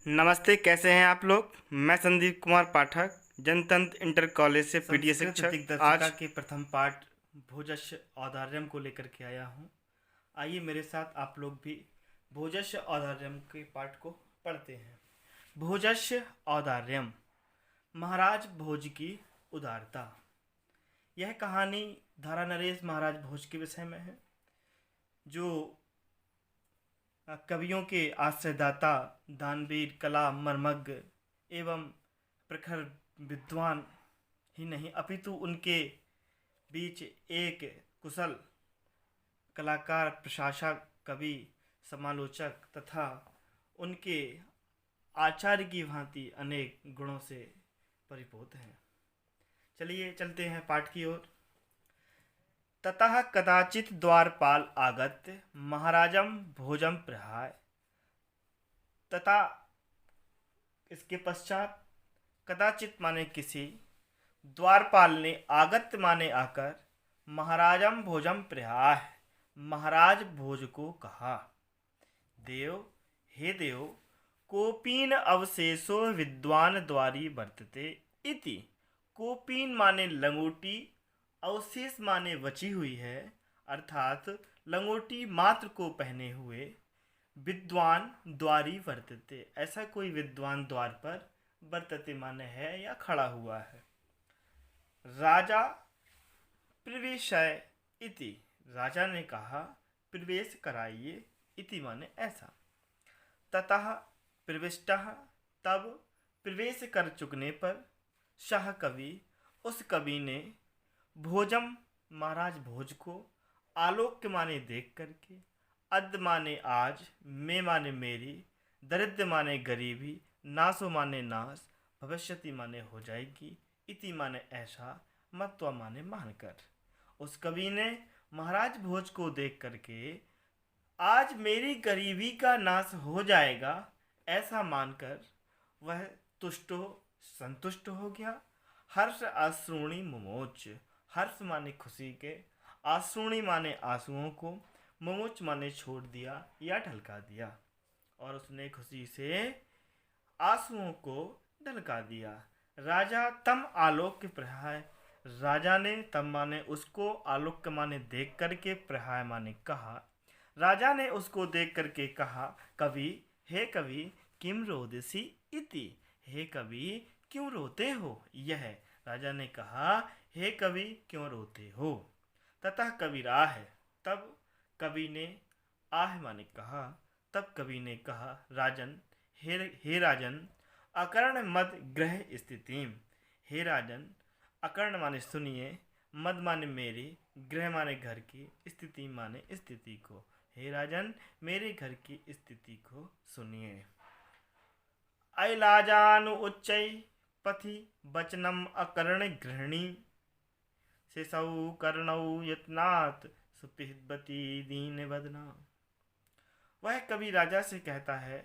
नमस्ते, कैसे हैं आप लोग। मैं संदीप कुमार पाठक, जनतंत्र इंटर कॉलेज से पीटीए संस्कृत शिक्षक। दिग्दर्शिका आज के प्रथम पाठ भोजस्य औदार्यम को लेकर के आया हूँ। आइए मेरे साथ आप लोग भी भोजस्य औदार्यम के पाठ को पढ़ते हैं। भोजस्य औदार्यम, महाराज भोज की उदारता। यह कहानी धारा नरेश महाराज भोज के विषय में है, जो कवियों के आश्रयदाता, दानवीर, कला मर्मज्ञ एवं प्रखर विद्वान ही नहीं अपितु उनके बीच एक कुशल कलाकार, प्रशासक, कवि, समालोचक तथा उनके आचार्य की भांति अनेक गुणों से परिपूर्ण हैं। चलिए चलते हैं पाठ की ओर। ततः कदाचित द्वारपाल आगत्य महाराजम भोजम प्रहाय। तथा इसके पश्चात कदाचित माने किसी, द्वारपाल ने, आगत्य माने आकर, महाराजम भोजम प्रहाय महाराज भोज को कहा। देव, हे देव, कोपीन अवशेषो विद्वान द्वारी वर्तते इति। कोपीन माने लंगोटी, अवशेष माने बची हुई है, अर्थात लंगोटी मात्र को पहने हुए। विद्वान द्वारी वर्तते, ऐसा कोई विद्वान द्वार पर वर्तते माने है या खड़ा हुआ है। राजा प्रवेशय इति, राजा ने कहा प्रवेश कराइए, इति माने ऐसा। ततः प्रविष्टः, तब प्रवेश कर चुकने पर, शाह कवि, उस कवि ने, भोजम महाराज भोज को, आलोक्य माने देख करके, अद्य माने आज, में माने मेरी, दरिद्र माने गरीबी, नासो माने नाश, भविष्यति माने हो जाएगी, इति माने ऐसा, मत्वा माने मानकर। उस कवि ने महाराज भोज को देख करके आज मेरी गरीबी का नाश हो जाएगा ऐसा मानकर वह संतुष्ट हो गया। हर्ष आश्रुणी मुमोच, हर्ष माने खुशी के, आश्रुणी माने आंसुओं को, मुमोच माने छोड़ दिया या ढलका दिया, और उसने खुशी से आंसुओं को ढलका दिया। राजा तम आलोक्य प्रहाय, राजा ने तम माने उसको, आलोक्य माने देख करके, प्रहाय माने कहा। राजा ने उसको देख करके कहा, कवि, हे कवि, किम रोदसी इति, हे कवि क्यों रोते हो। यह राजा ने कहा, हे कवि क्यों रोते हो। ततः कविराह, तब कवि ने, आह माने कहा, तब कवि ने कहा, राजन, हे राजन, अकर्ण मद ग्रह स्थितिम, हे राजन, अकर्ण माने सुनिए, मद माने मेरी, ग्रह माने घर की, स्थिति माने स्थिति को, हे राजन मेरे घर की स्थिति को सुनिए। अयलाजानु उच्चै पथि वचनम अकर्ण गृहिणी, शेषौ कर्णौ यत्नात् सुपिबती दीन वदना। वह कवि राजा से कहता है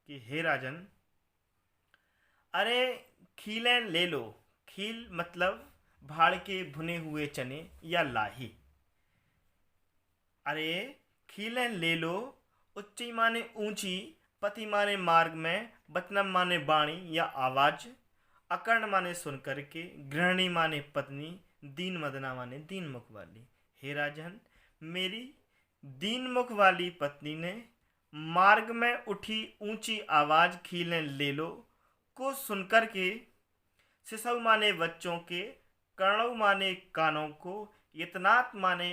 कि हे राजन, अरे खीलें ले लो। खील मतलब भाड़ के भुने हुए चने या लाही। अरे खीलें ले लो। उच्ची माने ऊंची, पति माने मार्ग में, वचनम माने वाणी या आवाज, अकर्ण माने सुन करके, गृहिणी माने पत्नी, दीन मदना माने दीन मुख वाली। हे राजन, मेरी दीन मुख वाली पत्नी ने मार्ग में उठी ऊंची आवाज खीलें ले लो को सुनकर के, शिशु माने बच्चों के, कर्णव माने कानों को, यत्नात् माने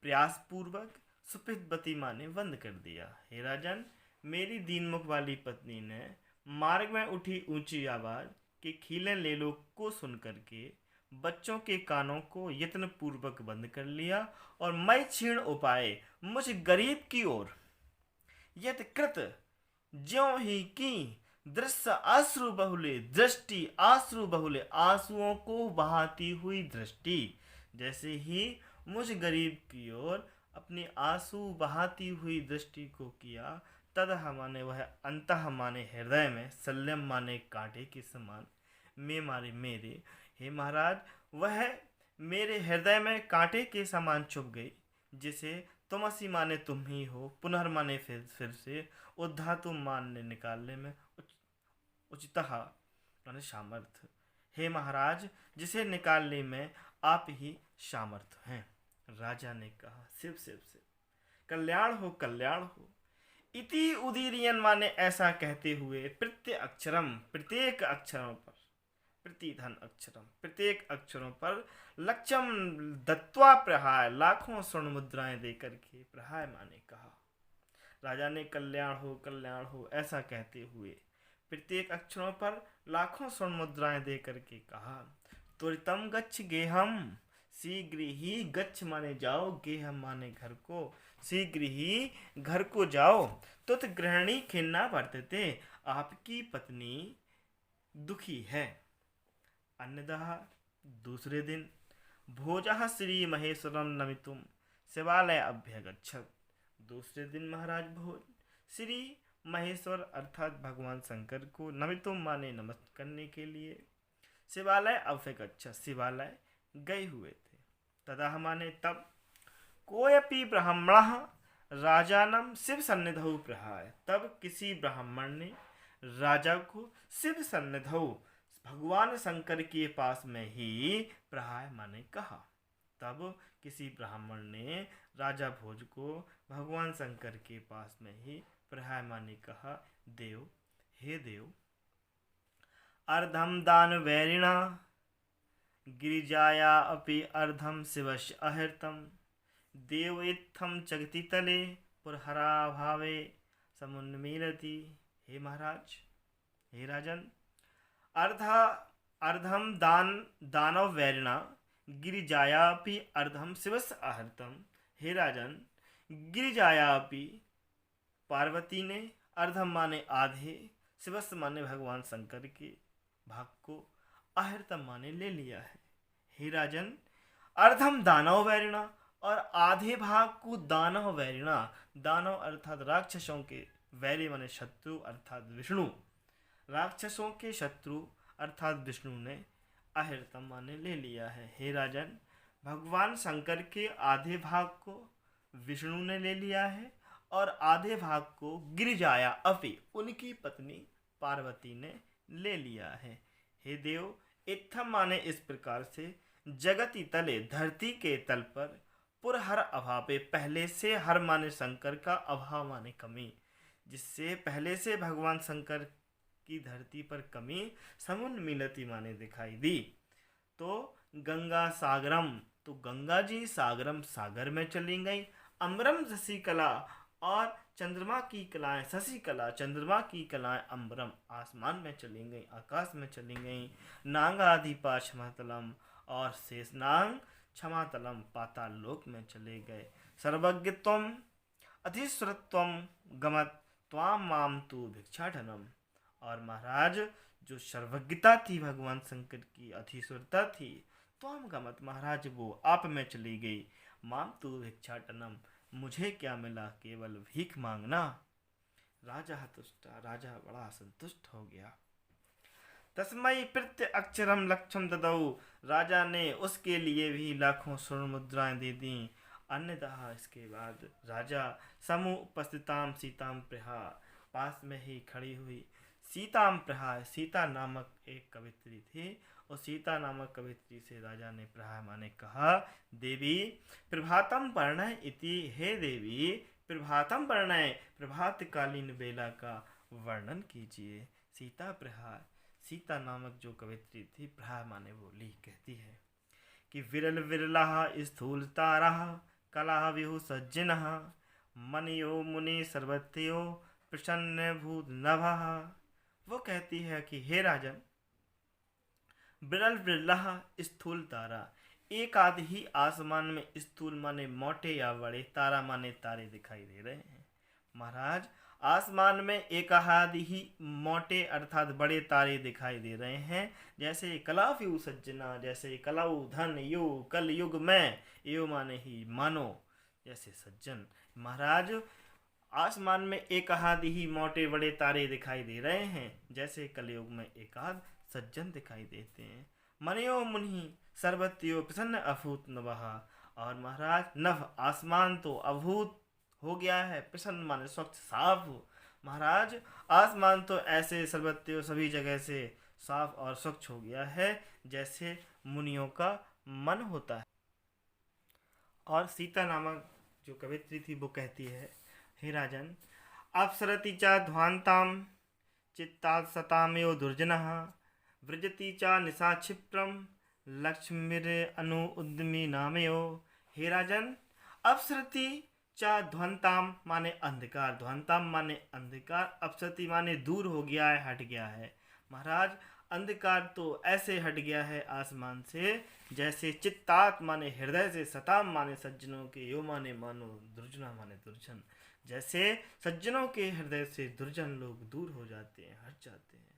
प्रयास पूर्वक, सुपितवती माने बंद कर दिया। हे राजन, मेरी दीनमुख वाली पत्नी ने मार्ग में उठी ऊंची आवाज कि खीलें ले लो को सुन करके बच्चों के कानों को यत्न पूर्वक बंद कर लिया, और मैं क्षीण उपाय मुझ गरीब की ओर यत कृत ज्यों ही की, दृश्य आश्रु बहुले दृष्टि, आश्रु बहुले आंसुओं को बहाती हुई दृष्टि, जैसे ही मुझ गरीब की ओर अपनी आंसू बहाती हुई दृष्टि को किया, ततः माने वह अंतः माने हृदय में, शल्यम माने कांटे के समान, में माने मेरे, हे महाराज वह मेरे हृदय में कांटे के समान चुभ गई, जिसे तुमसी माने तुम ही हो, पुनर्माने फिर से, उद्धातु मानने निकालने में उचितः माने सामर्थ्य। हे महाराज, जिसे निकालने में आप ही सामर्थ हैं। राजा ने कहा, शिव शिव शिव, कल्याण हो कल्याण हो। इति उदीरियन माने ऐसा कहते हुए प्रत्यक्षरम प्रत्येक अक्षरों पर, प्रतिधन अक्षरम प्रत्येक अक्षरों पर लक्षम दत्वा प्रहाय लाखों स्वर्ण मुद्राएं देकर के प्रहाय माने कहा। राजा ने कल्याण हो ऐसा कहते हुए प्रत्येक अक्षरों पर लाखों स्वर्ण मुद्राएं देकर के कहा। त्वरितम गच्छ गेहम, शीघ्र ही, गच्छ माने जाओ, गेहम माने घर को, शीघ्र ही घर को जाओ। तुत गृहिणी खिन्ना वर्तते, आपकी पत्नी दुखी है। अन्यतः दूसरे दिन भोजः श्री महेश्वरम नमितुम शिवालय अभ्यगच्छत। दूसरे दिन महाराज भोज श्री महेश्वर अर्थात भगवान शंकर को नमितुम माने नमस्कार करने के लिए शिवालय अभ्यगच्छत शिवालय गए हुए थे। तदा माने तब कोयपि ब्राह्मणः राजानम शिव सन्निधौ प्रहाय। तब किसी ब्राह्मण ने राजा को शिव सन्निधौ भगवान शंकर के पास में ही प्रहाय माने कहा। तब किसी ब्राह्मण ने राजा भोज को भगवान शंकर के पास में ही प्रहाय माने कहा। देव, हे देव, अर्धम दान वैरिणा गिरिजाया अपि अर्धम शिवस्य अहृतम देव इत्थम जगति तले पुरहरा भावे समुन्मीलति। हे महाराज, हे राजन, अर्धम दानव वैरिणा गिरिजायापि अर्धम शिवस्य आहृतम। हे राजन, गिरिजायापि पार्वती ने अर्धम माने आधे, शिवस्य माने भगवान शंकर के भाग को, आहृतम माने ले लिया है। हे राजन, अर्धम दानव वैरिणा और आधे भाग को दानव वैरिणा, दानव अर्थात राक्षसों के, वैरी माने शत्रु अर्थात विष्णु, राक्षसों के शत्रु अर्थात विष्णु ने अहृतम माने ले लिया है। हे राजन, भगवान शंकर के आधे भाग को विष्णु ने ले लिया है और आधे भाग को गिरिजाया अपि उनकी पत्नी पार्वती ने ले लिया है। हे देव, इत्थम माने इस प्रकार से, जगति तले धरती के तल पर, पुरहर अभावे पहले से, हर माने शंकर का, अभाव माने कमी, जिससे पहले से भगवान शंकर की धरती पर कमी, समुन्मीलति माने दिखाई दी। तो गंगा सागरम, तो गंगा जी सागरम सागर में चली गई। अम्बरम शशिकला, और चंद्रमा की कलाएं, शशिकला चंद्रमा की कलाएं अम्बरम आसमान में चली गई, आकाश में चली गई। नागाधिपा क्षमातलम, और शेषनाग क्षमातलम पाताल लोक में चले गए। सर्वज्ञत्वम अधीश्वरत्वम गमत त्वाम माम तु भिक्षाटनम, और महाराज जो सर्वज्ञता थी भगवान शंकर की, अधीश्वरता थी, त्वाम गमत महाराज वो आप में चली गई। माम तु भिक्षाटनम, मुझे क्या मिला, केवल भीख मांगना। राजा तुष्टा, राजा बड़ा संतुष्ट हो गया। तस्मय प्रत्य अक्षरम लक्षम ददौ, राजा ने उसके लिए भी लाखों स्वर्ण मुद्राएं दे दी। अन्यतः इसके बाद राजा समूह उपस्थिताम सीताम प्रहा, पास में ही खड़ी हुई सीताम प्रहा, सीता नामक एक कवित्री थी, और सीता नामक कवित्री से राजा ने प्रहा माने कहा। देवी प्रभातम वर्णय इति, हे देवी प्रभातम वर्णय, प्रभात कालीन बेला का वर्णन कीजिए। सीता प्रहा, सीता नामक जो कवित्री थी, प्रहा माने बोली, कहती है कि विरल विरला स्थूल तारा कला विहु सज्जनः मनियो मुनि सर्वत्यो प्रसन्न भूत नभः। वो कहती है कि हे राजन, विरल विरला स्थूल तारा, एक आध ही आसमान में स्थूल माने मोटे या बड़े, तारा माने तारे दिखाई दे रहे हैं। महाराज, आसमान में एक आध ही मोटे अर्थात बड़े तारे दिखाई दे रहे हैं। जैसे कलाव्यू सज्जना, जैसे कलाऊ धन यु कल युग में, यो माने ही मानो, जैसे सज्जन। महाराज, आसमान में एक आध ही मोटे बड़े तारे दिखाई दे रहे हैं, जैसे कलयुग में एक आध सज्जन दिखाई देते हैं। मनियो मुनि सर्वत्यो प्रसन्न अभूत नभः, और महाराज नभ आसमान तो अभूत हो गया है, प्रसन्न माने स्वच्छ साफ, महाराज, आसमान तो ऐसे सर्वत्र सभी जगह से साफ और स्वच्छ हो गया है जैसे मुनियों का मन होता है। और सीता नामक जो कवित्री थी वो कहती है, हे राजन, अप्सरति च ध्वान्ताम चित्ता सतामेव दुर्जनः व्रजति च निशा क्षिप्रम लक्ष्मीर अनु उद्यमी नामयो। हे राजन, अप्सरति च ध्वंताम माने अंधकार, ध्वंताम माने अंधकार, अपसति माने दूर हो गया है, हट गया है। महाराज, अंधकार तो ऐसे हट गया है आसमान से जैसे चित्तात माने हृदय से, सताम माने सज्जनों के, यो माने मानो, दुर्जना माने दुर्जन, जैसे सज्जनों के हृदय से दुर्जन लोग दूर हो जाते हैं, हट जाते हैं।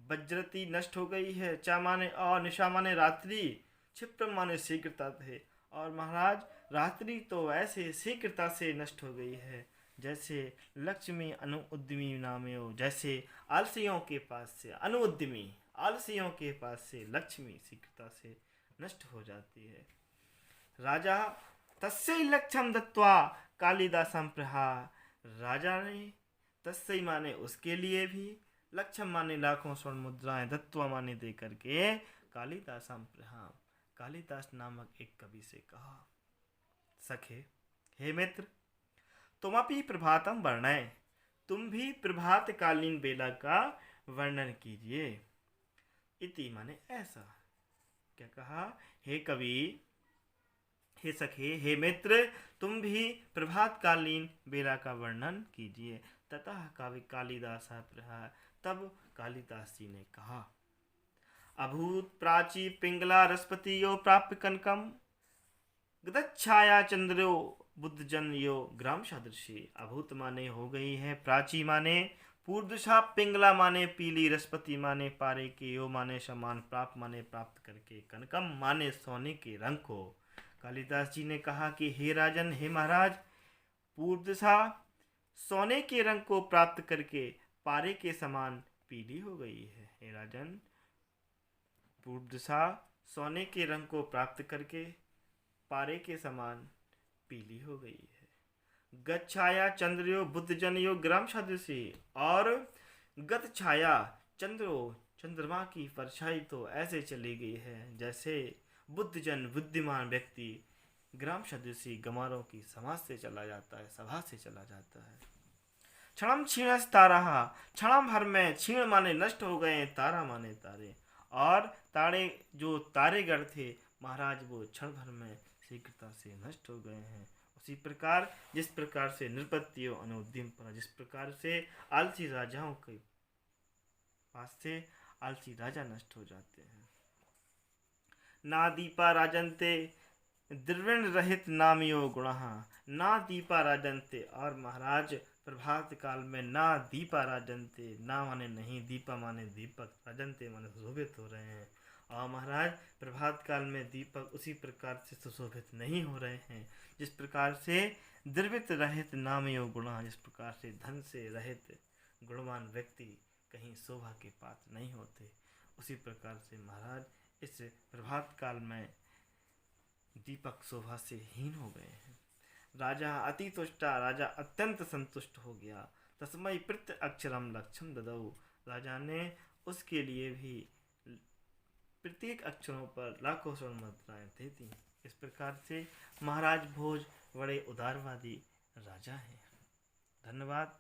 वज्रति नष्ट हो गई है, चा माने और, निशा माने रात्रि, क्षिप्रम माने शीघ्रता थे। और महाराज, रात्रि तो ऐसे शीघ्रता से नष्ट हो गई है जैसे लक्ष्मी अनुउद्यमी नामयो, जैसे आलसियों के पास से, अनुउद्यमी आलसियों के पास से लक्ष्मी शीघ्रता से नष्ट हो जाती है। राजा तस्यै लक्ष्यम दत्वा कालिदासम प्रहा, राजा ने तस्यै माने उसके लिए भी, लक्ष्यम माने लाखों स्वर्ण मुद्राएं, दत्वा माने दे करके, कालिदासम प्रहा कालिदास नामक एक कवि से कहा, सखे, हे मित्र, तुम अपनी प्रभातम वर्णय, तुम भी प्रभात कालीन बेला का वर्णन कीजिए। इति माने ऐसा। क्या कहा? हे कवि, हे सखे, हे मित्र, तुम भी प्रभात कालीन बेला का वर्णन कीजिए। ततः कवि कालिदास प्रहा, तब कालिदास जी ने कहा, अभूत प्राची पिंगला रसपतियो प्राप्य कनकम गदच्छाया चंद्रो बुद्धजन यो ग्राम सदृशी। अभूत माने हो गई है, प्राची माने पूर्व दिशा, पिंगला माने पीली, रसपति माने पारे के, यो माने समान, प्राप्त माने प्राप्त करके, कनकम माने सोने के रंग को। कालिदास जी ने कहा कि हे राजन, हे महाराज, पूर्व दिशा सोने के रंग को प्राप्त करके पारे के समान पीली हो गई है। हे राजन, पूर्व दिशा सोने के रंग को प्राप्त करके पारे के समान पीली हो गई है। गत छाया चंद्रयो बुद्ध जनयो ग्राम सदृशी, और गत छाया चंद्रो चंद्रमा की परछाई तो ऐसे चली गई है जैसे बुद्ध जन बुद्धिमान व्यक्ति ग्राम सदृशी गमारों की समाज से चला जाता है, सभा से चला जाता है। क्षणम क्षीणस तारा, क्षण भर में, क्षीण माने नष्ट हो गए, तारा माने तारे, और तारे जो तारेगढ़ थे महाराज, वो क्षण भर में शीघ्रता से नष्ट हो गए हैं। उसी प्रकार जिस प्रकार से नृपतियों अनुद्यम पर, जिस प्रकार से आलसी राजाओं के पास से आलसी राजा नष्ट हो जाते हैं। ना दीपा राजन्ते द्रविण रहित नामियो गुणः, ना दीपा राजन्ते, और महाराज प्रभात काल में ना दीपा राजन्ते, ना माने नहीं, दीपा माने दीपक, राजन्ते माने सुशोभित हो रहे हैं। और महाराज, प्रभात काल में दीपक उसी प्रकार से सुशोभित नहीं हो रहे हैं जिस प्रकार से द्रवित रहित नामयो गुणः, जिस प्रकार से धन से रहित गुणवान व्यक्ति कहीं शोभा के पात्र नहीं होते, उसी प्रकार से महाराज इस प्रभात काल में दीपक शोभा से हीन हो गए हैं। राजा अति तुष्टा, राजा अत्यंत संतुष्ट हो गया। तस्मै प्रत्य अक्षरम लक्ष्यम ददौ, राजा ने उसके लिए भी प्रत्येक अक्षरों पर लाखों स्वर्ण मुद्राएं दे दी। इस प्रकार से महाराज भोज बड़े उदारवादी राजा हैं। धन्यवाद।